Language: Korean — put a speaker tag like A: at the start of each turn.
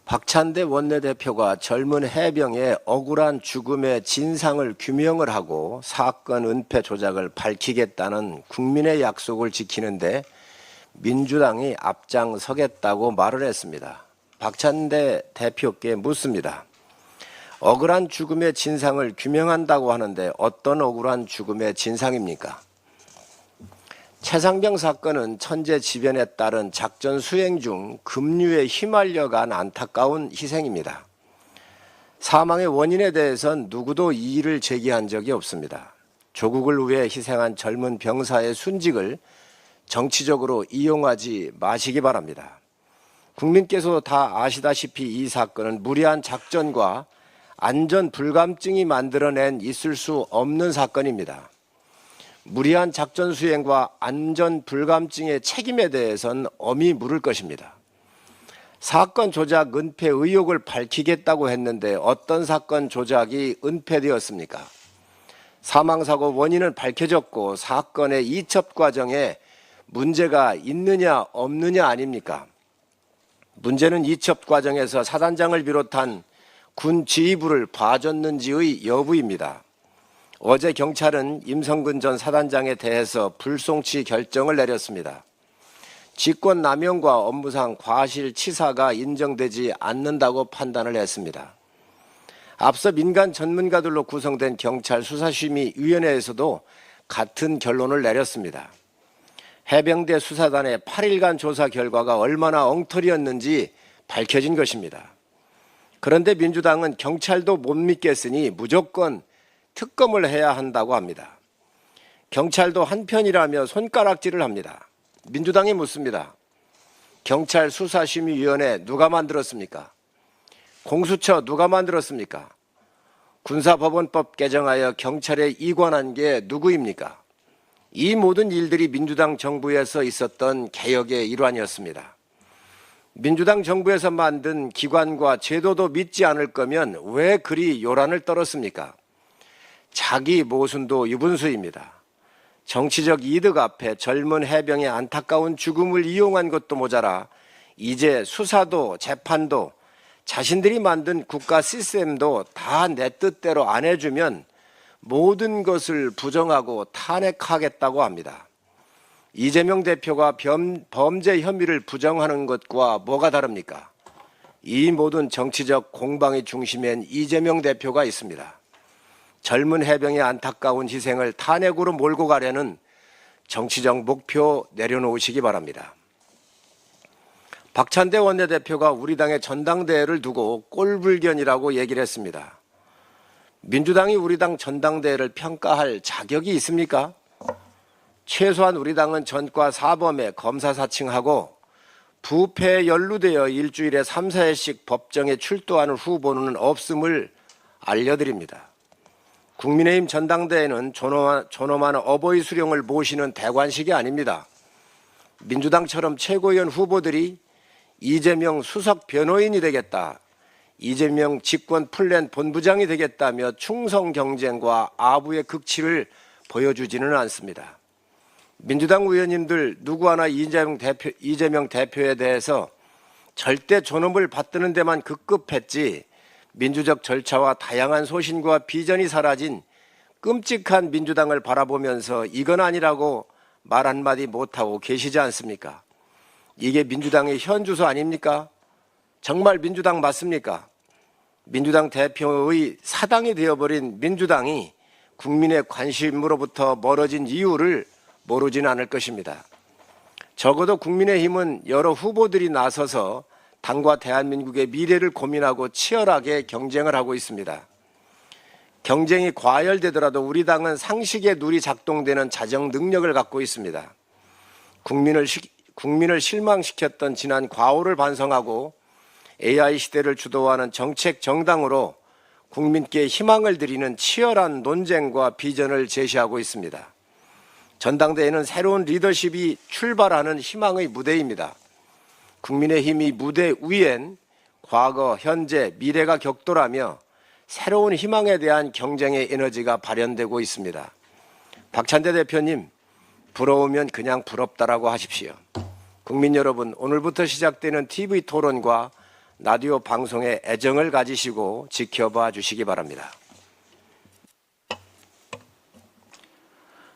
A: 박찬대 원내대표가 젊은 해병의 억울한 죽음의 진상을 규명을 하고 사건 은폐 조작을 밝히겠다는 국민의 약속을 지키는데 민주당이 앞장서겠다고 말을 했습니다. 박찬대 대표께 묻습니다. 억울한 죽음의 진상을 규명한다고 하는데 어떤 억울한 죽음의 진상입니까? 최상병 사건은 천재지변에 따른 작전 수행 중 급류에 휘말려간 안타까운 희생입니다. 사망의 원인에 대해선 누구도 이의를 제기한 적이 없습니다. 조국을 위해 희생한 젊은 병사의 순직을 정치적으로 이용하지 마시기 바랍니다. 국민께서 다 아시다시피 이 사건은 무리한 작전과 안전 불감증이 만들어낸 있을 수 없는 사건입니다. 무리한 작전 수행과 안전 불감증의 책임에 대해선 엄히 물을 것입니다. 사건 조작 은폐 의혹을 밝히겠다고 했는데 어떤 사건 조작이 은폐되었습니까? 사망사고 원인은 밝혀졌고 사건의 이첩 과정에 문제가 있느냐 없느냐 아닙니까? 문제는 이첩 과정에서 사단장을 비롯한 군 지휘부를 봐줬는지의 여부입니다. 어제 경찰은 임성근 전 사단장에 대해서 불송치 결정을 내렸습니다. 직권남용과 업무상 과실치사가 인정되지 않는다고 판단을 했습니다. 앞서 민간 전문가들로 구성된 경찰 수사심의위원회에서도 같은 결론을 내렸습니다. 해병대 수사단의 8일간 조사 결과가 얼마나 엉터리였는지 밝혀진 것입니다. 그런데 민주당은 경찰도 못 믿겠으니 무조건 특검을 해야 한다고 합니다. 경찰도 한편이라며 손가락질을 합니다. 민주당이 묻습니다. 경찰 수사심의위원회 누가 만들었습니까? 공수처 누가 만들었습니까? 군사법원법 개정하여 경찰에 이관한 게 누구입니까? 이 모든 일들이 민주당 정부에서 있었던 개혁의 일환이었습니다. 민주당 정부에서 만든 기관과 제도도 믿지 않을 거면 왜 그리 요란을 떨었습니까? 자기 모순도 유분수입니다. 정치적 이득 앞에 젊은 해병의 안타까운 죽음을 이용한 것도 모자라 이제 수사도 재판도 자신들이 만든 국가 시스템도 다 내 뜻대로 안 해주면 모든 것을 부정하고 탄핵하겠다고 합니다. 이재명 대표가 범죄 혐의를 부정하는 것과 뭐가 다릅니까? 이 모든 정치적 공방의 중심엔 이재명 대표가 있습니다. 젊은 해병의 안타까운 희생을 탄핵으로 몰고 가려는 정치적 목표 내려놓으시기 바랍니다. 박찬대 원내대표가 우리 당의 전당대회를 두고 꼴불견이라고 얘기를 했습니다. 민주당이 우리 당 전당대회를 평가할 자격이 있습니까? 최소한 우리 당은 전과 사범에 검사 사칭하고 부패에 연루되어 일주일에 3, 4회씩 법정에 출두하는 후보는 없음을 알려드립니다. 국민의힘 전당대회는 존엄한 어버이 수령을 모시는 대관식이 아닙니다. 민주당처럼 최고위원 후보들이 이재명 수석 변호인이 되겠다, 이재명 직권 플랜 본부장이 되겠다며 충성 경쟁과 아부의 극치를 보여주지는 않습니다. 민주당 의원님들 누구 하나 이재명 대표에 대해서 절대 존엄을 받드는 데만 급급했지 민주적 절차와 다양한 소신과 비전이 사라진 끔찍한 민주당을 바라보면서 이건 아니라고 말 한마디 못하고 계시지 않습니까? 이게 민주당의 현주소 아닙니까? 정말 민주당 맞습니까? 민주당 대표의 사당이 되어버린 민주당이 국민의 관심으로부터 멀어진 이유를 모르지는 않을 것입니다. 적어도 국민의힘은 여러 후보들이 나서서 당과 대한민국의 미래를 고민하고 치열하게 경쟁을 하고 있습니다. 경쟁이 과열되더라도 우리 당은 상식의 룰이 작동되는 자정 능력을 갖고 있습니다. 국민을 실망시켰던 지난 과오를 반성하고 AI 시대를 주도하는 정책 정당으로 국민께 희망을 드리는 치열한 논쟁과 비전을 제시하고 있습니다. 전당대회는 새로운 리더십이 출발하는 희망의 무대입니다. 국민의힘이 무대 위엔 과거, 현재, 미래가 격돌하며 새로운 희망에 대한 경쟁의 에너지가 발현되고 있습니다. 박찬대 대표님, 부러우면 그냥 부럽다라고 하십시오. 국민 여러분, 오늘부터 시작되는 TV 토론과 라디오 방송에 애정을 가지시고 지켜봐 주시기 바랍니다.